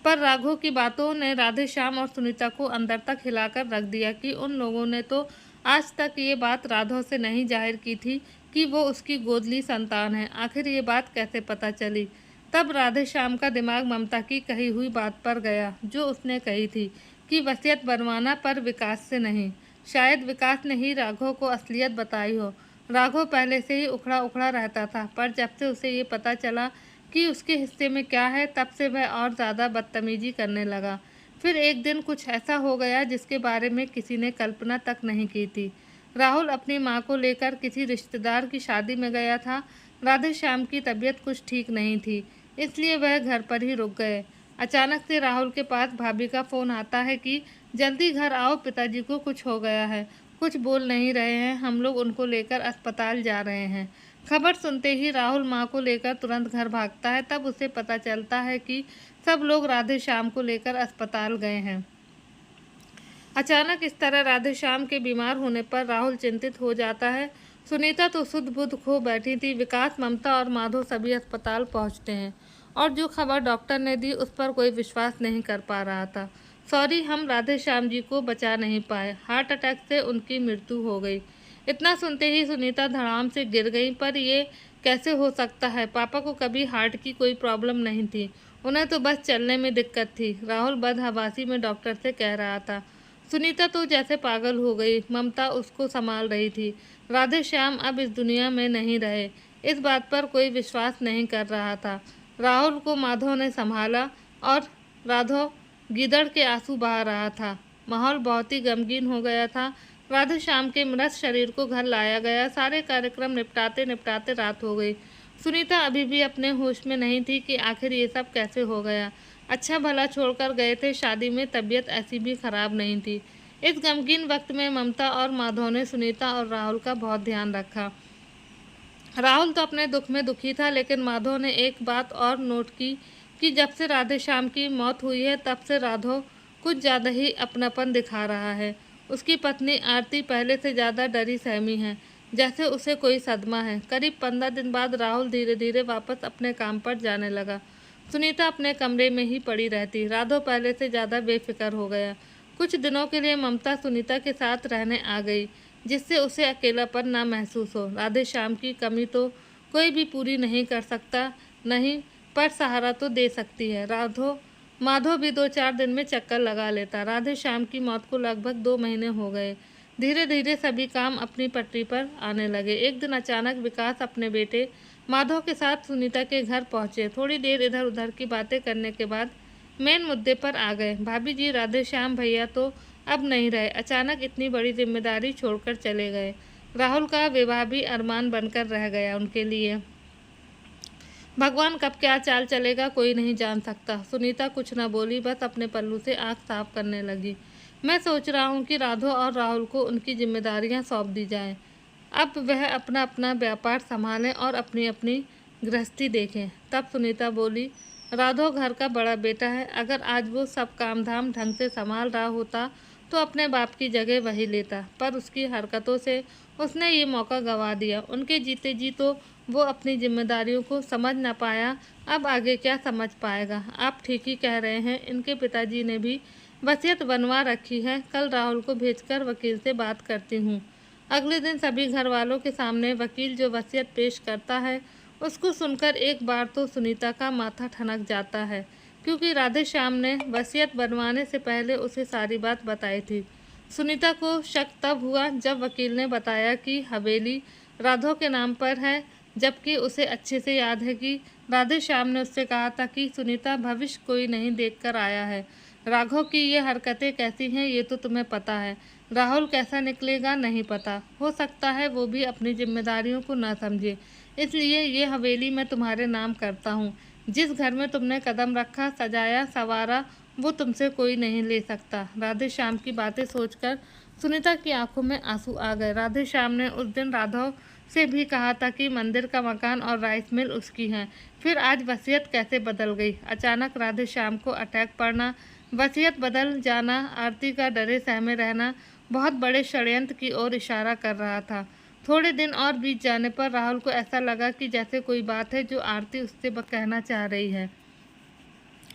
पर राघव की बातों ने राधेश्याम और सुनीता को अंदर तक हिलाकर रख दिया कि उन लोगों ने तो आज तक ये बात राघव से नहीं जाहिर की थी कि वो उसकी गोदली संतान है। आखिर ये बात कैसे पता चली? तब राधेश्याम का दिमाग ममता की कही हुई बात पर गया, जो उसने कही थी कि वसीयत बनवाना, पर विकास से नहीं। शायद विकास ने ही राघव को असलियत बताई हो। राघव पहले से ही उखड़ा उखड़ा रहता था, पर जब से उसे ये पता चला कि उसके हिस्से में क्या है, तब से वह और ज़्यादा बदतमीजी करने लगा। फिर एक दिन कुछ ऐसा हो गया जिसके बारे में किसी ने कल्पना तक नहीं की थी। राहुल अपनी माँ को लेकर किसी रिश्तेदार की शादी में गया था। राधेश्याम की तबीयत कुछ ठीक नहीं थी, इसलिए वह घर पर ही रुक गए। अचानक से राहुल के पास भाभी का फ़ोन आता है कि जल्दी घर आओ, पिताजी को कुछ हो गया है। कुछ बोल नहीं रहे हैं, हम लोग उनको लेकर अस्पताल जा रहे हैं। खबर सुनते ही राहुल माँ को लेकर तुरंत घर भागता है। तब उसे पता चलता है कि सब लोग राधे श्याम को लेकर अस्पताल गए हैं। अचानक इस तरह राधे श्याम के बीमार होने पर राहुल चिंतित हो जाता है। सुनीता तो सुध बुध खो बैठी थी। विकास, ममता और माधव सभी अस्पताल पहुंचते हैं और जो खबर डॉक्टर ने दी उस पर कोई विश्वास नहीं कर पा रहा था। सॉरी, हम राधे श्याम जी को बचा नहीं पाए, हार्ट अटैक से उनकी मृत्यु हो गई। इतना सुनते ही सुनीता धड़ाम से गिर गई। पर ये कैसे हो सकता है? पापा को कभी हार्ट की कोई प्रॉब्लम नहीं थी, उन्हें तो बस चलने में दिक्कत थी, राहुल बदहवासी में डॉक्टर से कह रहा था। सुनीता तो जैसे पागल हो गई। ममता उसको संभाल रही थी। राधे श्याम अब इस दुनिया में नहीं रहे, इस बात पर कोई विश्वास नहीं कर रहा था। राहुल को माधव ने संभाला और राघव गीदड़ के आंसू बहा रहा था। माहौल बहुत ही गमगीन हो गया था। राधे श्याम के मृत शरीर को घर लाया गया। सारे कार्यक्रम निपटाते निपटाते रात हो गई। सुनीता अभी भी अपने होश में नहीं थी कि आखिर ये सब कैसे हो गया। अच्छा भला छोड़कर गए थे शादी में, तबीयत ऐसी भी खराब नहीं थी। इस गमगीन वक्त में ममता और माधव ने सुनीता और राहुल का बहुत ध्यान रखा। राहुल तो अपने दुख में दुखी था, लेकिन माधव ने एक बात और नोट की कि जब से राधे श्याम की मौत हुई है तब से राघव कुछ ज़्यादा ही अपनापन दिखा रहा है। उसकी पत्नी आरती पहले से ज़्यादा डरी सहमी है, जैसे उसे कोई सदमा है। करीब 15 दिन बाद राहुल धीरे धीरे वापस अपने काम पर जाने लगा। सुनीता अपने कमरे में ही पड़ी रहती। राघव पहले से ज़्यादा बेफिक्र हो गया। कुछ दिनों के लिए ममता सुनीता के साथ रहने आ गई, जिससे उसे अकेलापन ना महसूस हो। राधे श्याम की कमी तो कोई भी पूरी नहीं कर सकता, नहीं पर सहारा तो दे सकती है। माधव भी 2-4 दिन में चक्कर लगा लेता। राधे श्याम की मौत को लगभग 2 महीने हो गए। धीरे धीरे सभी काम अपनी पटरी पर आने लगे। एक दिन अचानक विकास अपने बेटे माधव के साथ सुनीता के घर पहुंचे। थोड़ी देर इधर उधर की बातें करने के बाद मेन मुद्दे पर आ गए। भाभी जी, राधे श्याम भैया तो अब नहीं रहे, अचानक इतनी बड़ी जिम्मेदारी छोड़कर चले गए। राहुल का विवाह भी अरमान बनकर रह गया उनके लिए। भगवान कब क्या चाल चलेगा कोई नहीं जान सकता। सुनीता कुछ न बोली, बस अपने पल्लू से आंख साफ करने लगी। मैं सोच रहा हूँ कि राघव और राहुल को उनकी जिम्मेदारियाँ सौंप दी जाएं। अब वह अपना अपना व्यापार संभालें और अपनी अपनी गृहस्थी देखें। तब सुनीता बोली, राघव घर का बड़ा बेटा है, अगर आज वो सब काम धाम ढंग से संभाल रहा होता तो अपने बाप की जगह वही लेता, पर उसकी हरकतों से उसने ये मौका गंवा दिया। उनके जीते जी तो वो अपनी जिम्मेदारियों को समझ ना पाया, अब आगे क्या समझ पाएगा। आप ठीक ही कह रहे हैं, इनके पिताजी ने भी वसीयत बनवा रखी है। कल राहुल को भेजकर वकील से बात करती हूँ। अगले दिन सभी घर वालों के सामने वकील जो वसीयत पेश करता है उसको सुनकर एक बार तो सुनीता का माथा ठनक जाता है, क्योंकि राधे श्याम ने वसीयत बनवाने से पहले उसे सारी बात बताई थी। सुनीता को शक तब हुआ जब वकील ने बताया कि हवेली राघव के नाम पर है, जबकि उसे अच्छे से याद है कि राधे श्याम ने उससे कहा था कि सुनीता भविष्य कोई नहीं देखकर आया है। राघव की ये हरकतें कैसी हैं ये तो तुम्हें पता है, राहुल कैसा निकलेगा नहीं पता, हो सकता है वो भी अपनी जिम्मेदारियों को ना समझे, इसलिए ये हवेली मैं तुम्हारे नाम करता हूँ। जिस घर में तुमने कदम रखा, सजाया संवारा, वो तुमसे कोई नहीं ले सकता। राधे श्याम की बातें सोचकर सुनीता की आंखों में आंसू आ गए। राधे श्याम ने उस दिन राघव से भी कहा था कि मंदिर का मकान और राइस मिल उसकी है, फिर आज वसीयत कैसे बदल गई। अचानक राधे श्याम को अटैक पड़ना, वसीयत बदल जाना, आरती का डरे सहमे रहना बहुत बड़े षड्यंत्र की ओर इशारा कर रहा था। थोड़े दिन और बीत जाने पर राहुल को ऐसा लगा कि जैसे कोई बात है जो आरती उससे कहना चाह रही है,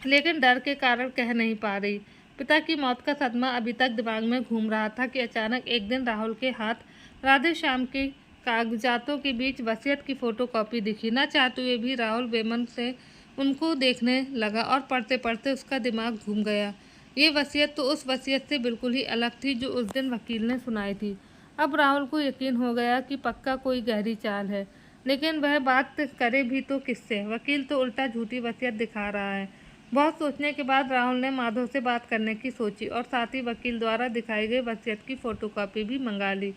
लेकिन डर के कारण कह नहीं पा रही। पिता की मौत का सदमा अभी तक दिमाग में घूम रहा था कि अचानक एक दिन राहुल के हाथ राधे श्याम के कागजातों के बीच वसीयत की फ़ोटोकॉपी दिखी। न चाहते हुए भी राहुल बेमन से उनको देखने लगा और पढ़ते पढ़ते उसका दिमाग घूम गया। ये वसीयत तो उस वसीयत से बिल्कुल ही अलग थी जो उस दिन वकील ने सुनाई थी। अब राहुल को यकीन हो गया कि पक्का कोई गहरी चाल है, लेकिन वह बात करे भी तो किससे? वकील तो उल्टा झूठी वसीयत दिखा रहा है। बहुत सोचने के बाद राहुल ने माधव से बात करने की सोची और साथ ही वकील द्वारा दिखाई गई वसीयत की फ़ोटोकॉपी भी मंगा ली।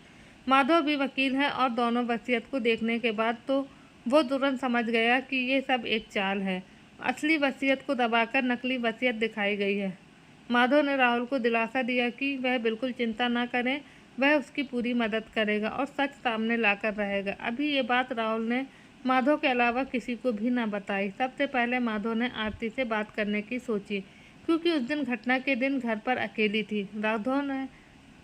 माधव भी वकील है और दोनों वसीयत को देखने के बाद तो वो तुरंत समझ गया कि ये सब एक चाल है। असली वसीयत को दबाकर नकली वसीयत दिखाई गई है। माधव ने राहुल को दिलासा दिया कि वह बिल्कुल चिंता न करें, वह उसकी पूरी मदद करेगा और सच सामने लाकर रहेगा। अभी ये बात राहुल ने माधव के अलावा किसी को भी न बताई। सबसे पहले माधव ने आरती से बात करने की सोची, क्योंकि उस दिन घटना के दिन घर पर अकेली थी। राघव ने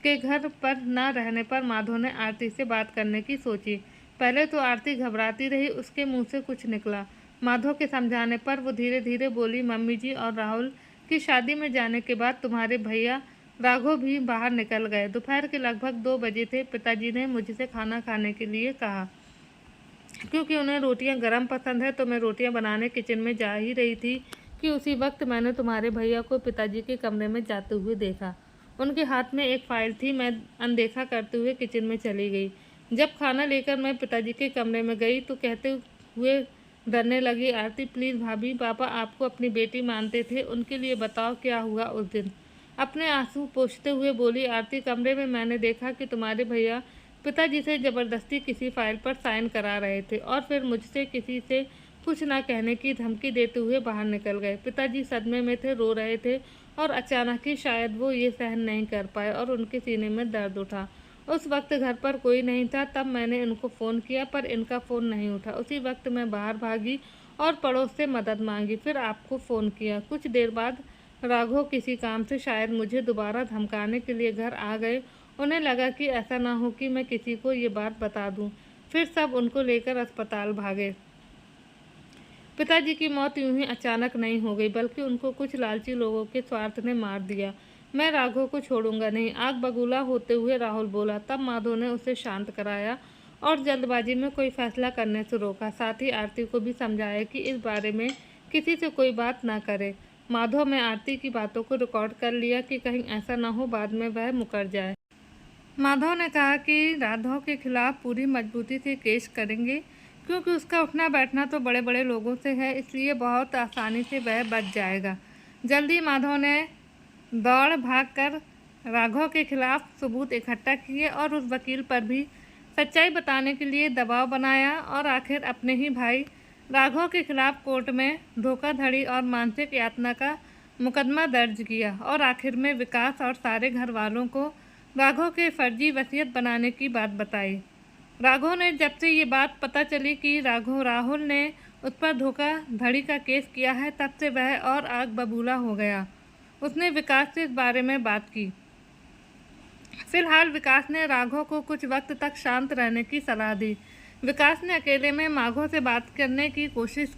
के घर पर न रहने पर माधव ने आरती से बात करने की सोची। पहले तो आरती घबराती रही, उसके मुंह से कुछ निकला। माधव के समझाने पर वो धीरे धीरे बोली, मम्मी जी और राहुल की शादी में जाने के बाद तुम्हारे भैया राघव भी बाहर निकल गए। दोपहर के लगभग 2 बजे थे। पिताजी ने मुझसे खाना खाने के लिए कहा। क्योंकि उन्हें रोटियां गरम पसंद है तो मैं रोटियां बनाने किचन में जा ही रही थी कि उसी वक्त मैंने तुम्हारे भैया को पिताजी के कमरे में जाते हुए देखा। उनके हाथ में एक फाइल थी। मैं अनदेखा करते हुए किचन में चली गई। जब खाना लेकर मैं पिताजी के कमरे में गई तो कहते हुए डरने लगी, आरती प्लीज़ भाभी, पापा आपको अपनी बेटी मानते थे, उनके लिए बताओ क्या हुआ उस दिन। अपने आंसू पोंछते हुए बोली आरती, कमरे में मैंने देखा कि तुम्हारे भैया पिताजी से ज़बरदस्ती किसी फाइल पर साइन करा रहे थे और फिर मुझसे किसी से कुछ ना कहने की धमकी देते हुए बाहर निकल गए। पिताजी सदमे में थे, रो रहे थे और अचानक ही शायद वो ये सहन नहीं कर पाए और उनके सीने में दर्द उठा। उस वक्त घर पर कोई नहीं था। तब मैंने इनको फ़ोन किया पर इनका फ़ोन नहीं उठा। उसी वक्त मैं बाहर भागी और पड़ोस से मदद मांगी, फिर आपको फ़ोन किया। कुछ देर बाद राघव किसी काम से शायद मुझे दोबारा धमकाने के लिए घर आ गए। उन्हें लगा कि ऐसा ना हो कि मैं किसी को ये बात बता दूं। फिर सब उनको लेकर अस्पताल भागे। पिताजी की मौत यूं ही अचानक नहीं हो गई, बल्कि उनको कुछ लालची लोगों के स्वार्थ ने मार दिया। मैं राघव को छोड़ूंगा नहीं, आग बबूला होते हुए राहुल बोला। तब माधव ने उसे शांत कराया और जल्दबाजी में कोई फैसला करने से रोका। साथ ही आरती को भी समझाया कि इस बारे में किसी से कोई बात ना करे। माधव ने आरती की बातों को रिकॉर्ड कर लिया कि कहीं ऐसा ना हो बाद में वह मुकर जाए। माधव ने कहा कि राघव के खिलाफ पूरी मजबूती से केस करेंगे, क्योंकि उसका उठना बैठना तो बड़े बड़े लोगों से है, इसलिए बहुत आसानी से वह बच जाएगा। जल्दी माधव ने दौड़ भागकर राघव के खिलाफ सबूत इकट्ठा किए और उस वकील पर भी सच्चाई बताने के लिए दबाव बनाया और आखिर अपने ही भाई राघव के खिलाफ कोर्ट में धोखाधड़ी और मानसिक यातना का मुकदमा दर्ज किया और आखिर में विकास और सारे घर वालों को राघव के फर्जी वसीयत बनाने की बात बताई। राघव ने जब से ये बात पता चली कि राहुल ने उस पर धोखाधड़ी का केस किया है, तब से वह और आग बबूला हो गया। उसने विकास से इस बारे में बात की। फिलहाल विकास ने राघव को कुछ वक्त तक शांत रहने की सलाह दी। विकास ने अकेले में माधव से बात करने की कोशिश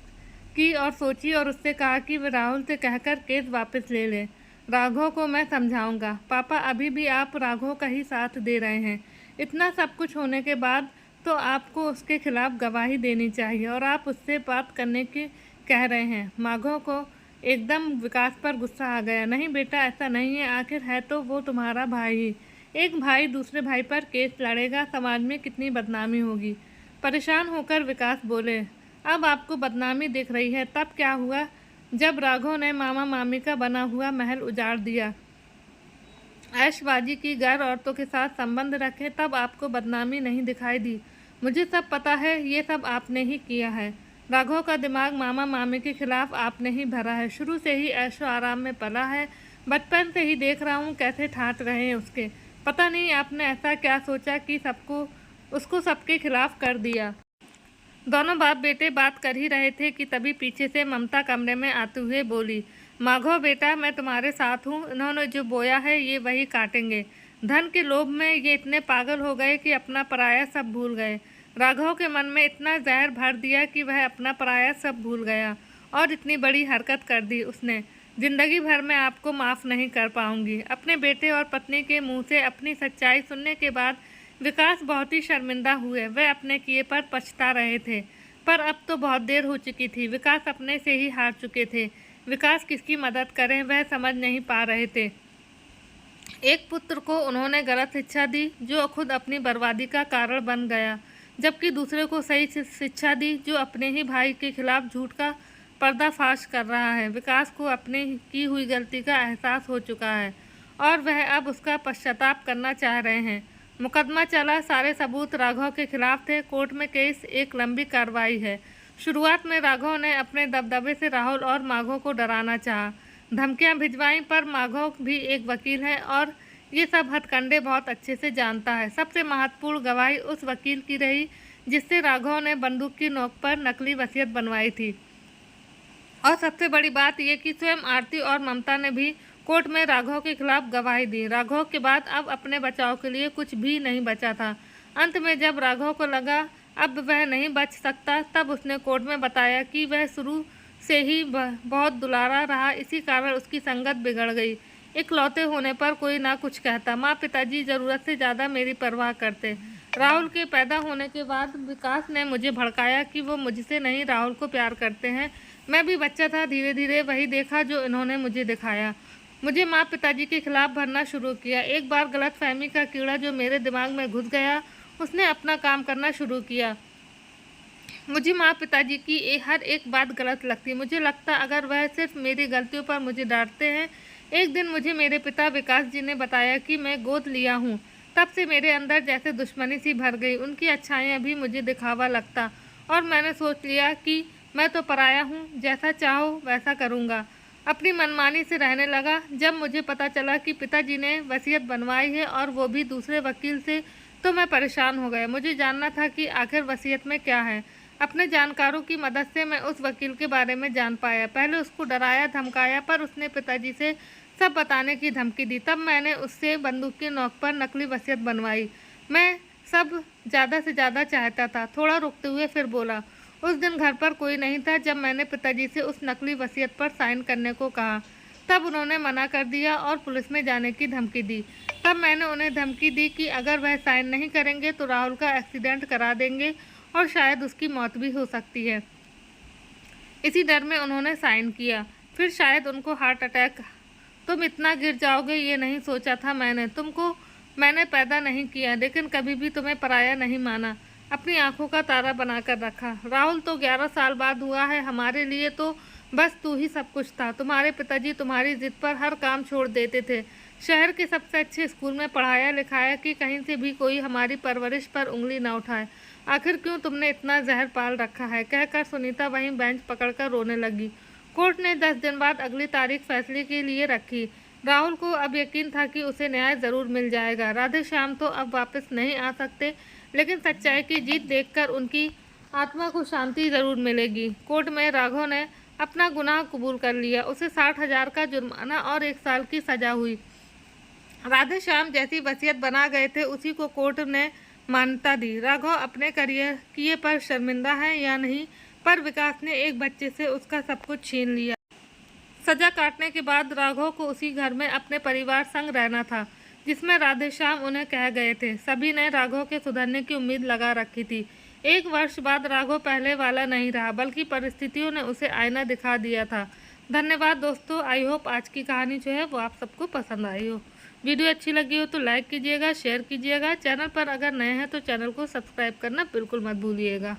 की और सोची और उससे कहा कि वह राहुल से कहकर केस वापस ले ले। राघव को मैं समझाऊंगा। पापा, अभी भी आप राघव का ही साथ दे रहे हैं। इतना सब कुछ होने के बाद तो आपको उसके खिलाफ गवाही देनी चाहिए और आप उससे बात करने की कह रहे हैं। माधव को एकदम विकास पर गुस्सा आ गया। नहीं बेटा, ऐसा नहीं है, आखिर है तो वो तुम्हारा भाई ही। एक भाई दूसरे भाई पर केस लड़ेगा, समाज में कितनी बदनामी होगी। परेशान होकर विकास बोले, अब आपको बदनामी दिख रही है, तब क्या हुआ जब राघव ने मामा मामी का बना हुआ महल उजाड़ दिया, ऐशबाजी की, गैर औरतों के साथ संबंध रखे, तब आपको बदनामी नहीं दिखाई दी। मुझे सब पता है, ये सब आपने ही किया है। राघव का दिमाग मामा मामी के खिलाफ आपने ही भरा है। शुरू से ही ऐशो आराम में पला है। बचपन से ही देख रहा हूँ कैसे ठाट रहे हैं उसके। पता नहीं आपने ऐसा क्या सोचा कि उसको सबके खिलाफ कर दिया। दोनों बाप बेटे बात कर ही रहे थे कि तभी पीछे से ममता कमरे में आते हुए बोली, माधव बेटा, मैं तुम्हारे साथ हूँ। इन्होंने जो बोया है ये वही काटेंगे। धन के लोभ में ये इतने पागल हो गए कि अपना पराया सब भूल गए। राघव के मन में इतना जहर भर दिया कि वह अपना पराया सब भूल गया और इतनी बड़ी हरकत कर दी उसने। जिंदगी भर में आपको माफ़ नहीं कर पाऊंगी। अपने बेटे और पत्नी के मुंह से अपनी सच्चाई सुनने के बाद विकास बहुत ही शर्मिंदा हुए। वह अपने किए पर पछता रहे थे, पर अब तो बहुत देर हो चुकी थी। विकास अपने से ही हार चुके थे। विकास किसकी मदद करें वह समझ नहीं पा रहे थे। एक पुत्र को उन्होंने गलत शिक्षा दी जो खुद अपनी बर्बादी का कारण बन गया, जबकि दूसरे को सही शिक्षा दी जो अपने ही भाई के खिलाफ झूठ का पर्दाफाश कर रहा है। विकास को अपने की हुई गलती का एहसास हो चुका है और वह अब उसका पश्चाताप करना चाह रहे हैं। मुकदमा चला, सारे सबूत राघव के खिलाफ थे। कोर्ट में केस एक लंबी कार्रवाई है। शुरुआत में राघव ने अपने दबदबे से राहुल और माधव को डराना चाहा, धमकियां भिजवाईं, पर माधव भी एक वकील है और ये सब हथकंडे बहुत अच्छे से जानता है। सबसे महत्वपूर्ण गवाही उस वकील की रही जिससे राघव ने बंदूक की नोक पर नकली वसीयत बनवाई थी। और सबसे बड़ी बात यह कि स्वयं आरती और ममता ने भी कोर्ट में राघव के खिलाफ गवाही दी। राघव के बाद अब अपने बचाव के लिए कुछ भी नहीं बचा था। अंत में जब राघव को लगा अब वह नहीं बच सकता, तब उसने कोर्ट में बताया कि वह शुरू से ही बहुत दुलारा रहा, इसी कारण उसकी संगत बिगड़ गई। इकलौते होने पर कोई ना कुछ कहता। माँ पिताजी ज़रूरत से ज़्यादा मेरी परवाह करते। राहुल के पैदा होने के बाद विकास ने मुझे भड़काया कि वो मुझसे नहीं राहुल को प्यार करते हैं। मैं भी बच्चा था, धीरे धीरे वही देखा जो इन्होंने मुझे दिखाया। मुझे माँ पिताजी के खिलाफ भरना शुरू किया। एक बार गलतफहमी का कीड़ा जो मेरे दिमाग में घुस गया, उसने अपना काम करना शुरू किया। मुझे माँ पिताजी की हर एक बात गलत लगती। मुझे लगता अगर वह सिर्फ मेरी गलतियों पर मुझे डांटते हैं। एक दिन मुझे मेरे पिता विकास जी ने बताया कि मैं गोद लिया हूँ। तब से मेरे अंदर जैसे दुश्मनी सी भर गई। उनकी अच्छाइयाँ भी मुझे दिखावा लगता और मैंने सोच लिया कि मैं तो पराया हूँ, जैसा चाहो वैसा करूँगा। अपनी मनमानी से रहने लगा। जब मुझे पता चला कि पिताजी ने वसीयत बनवाई है और वो भी दूसरे वकील से, तो मैं परेशान हो गया। मुझे जानना था कि आखिर वसीयत में क्या है। अपने जानकारों की मदद से मैं उस वकील के बारे में जान पाया। पहले उसको डराया धमकाया, पर उसने पिताजी से सब बताने की धमकी दी। तब मैंने उससे बंदूक की नोक पर नकली वसीयत बनवाई। मैं सब ज़्यादा से ज़्यादा चाहता था। थोड़ा रुकते हुए फिर बोला, उस दिन घर पर कोई नहीं था जब मैंने पिताजी से उस नकली वसीयत पर साइन करने को कहा। तब उन्होंने मना कर दिया और पुलिस में जाने की धमकी दी। तब मैंने उन्हें धमकी दी कि अगर वह साइन नहीं करेंगे तो राहुल का एक्सीडेंट करा देंगे और शायद उसकी मौत भी हो सकती है। इसी डर में उन्होंने साइन किया। फिर शायद उनको हार्ट अटैक। तुम इतना गिर जाओगे ये नहीं सोचा था मैंने। तुमको मैंने पैदा नहीं किया, लेकिन कभी भी तुम्हें पराया नहीं माना। अपनी आंखों का तारा बनाकर रखा। राहुल तो 11 साल बाद हुआ है। हमारे लिए तो बस तू ही सब कुछ था। तुम्हारे पिताजी तुम्हारी जिद पर हर काम छोड़ देते थे। शहर के सबसे अच्छे स्कूल में पढ़ाया लिखाया कि कहीं से भी कोई हमारी परवरिश पर उंगली ना उठाए। आखिर क्यों तुमने इतना जहर पाल रखा है? कहकर सुनीता वहीं बेंच पकड़कर रोने लगी। कोर्ट ने 10 दिन बाद अगली तारीख फैसले के लिए रखी। राहुल को अब यकीन था कि उसे न्याय ज़रूर मिल जाएगा। राधे श्याम तो अब वापस नहीं आ सकते, लेकिन सच्चाई की जीत देखकर उनकी आत्मा को शांति ज़रूर मिलेगी। कोर्ट में राघव ने अपना गुनाह कबूल कर लिया। उसे 60,000 का जुर्माना और 1 साल की सज़ा हुई। राधे श्याम जैसी वसीयत बना गए थे उसी को कोर्ट ने मान्यता दी। राघव अपने करियर किए पर शर्मिंदा है या नहीं, पर विकास ने एक बच्चे से उसका सब कुछ छीन लिया। सजा काटने के बाद राघव को उसी घर में अपने परिवार संग रहना था जिसमें राधे श्याम उन्हें कह गए थे। सभी ने राघव के सुधरने की उम्मीद लगा रखी थी। 1 वर्ष बाद राघव पहले वाला नहीं रहा, बल्कि परिस्थितियों ने उसे आईना दिखा दिया था। धन्यवाद दोस्तों। आई होप आज की कहानी जो है वो आप सबको पसंद आई हो। वीडियो अच्छी लगी हो तो लाइक कीजिएगा, शेयर कीजिएगा। चैनल पर अगर नए हैं तो चैनल को सब्सक्राइब करना बिल्कुल मत भूलिएगा।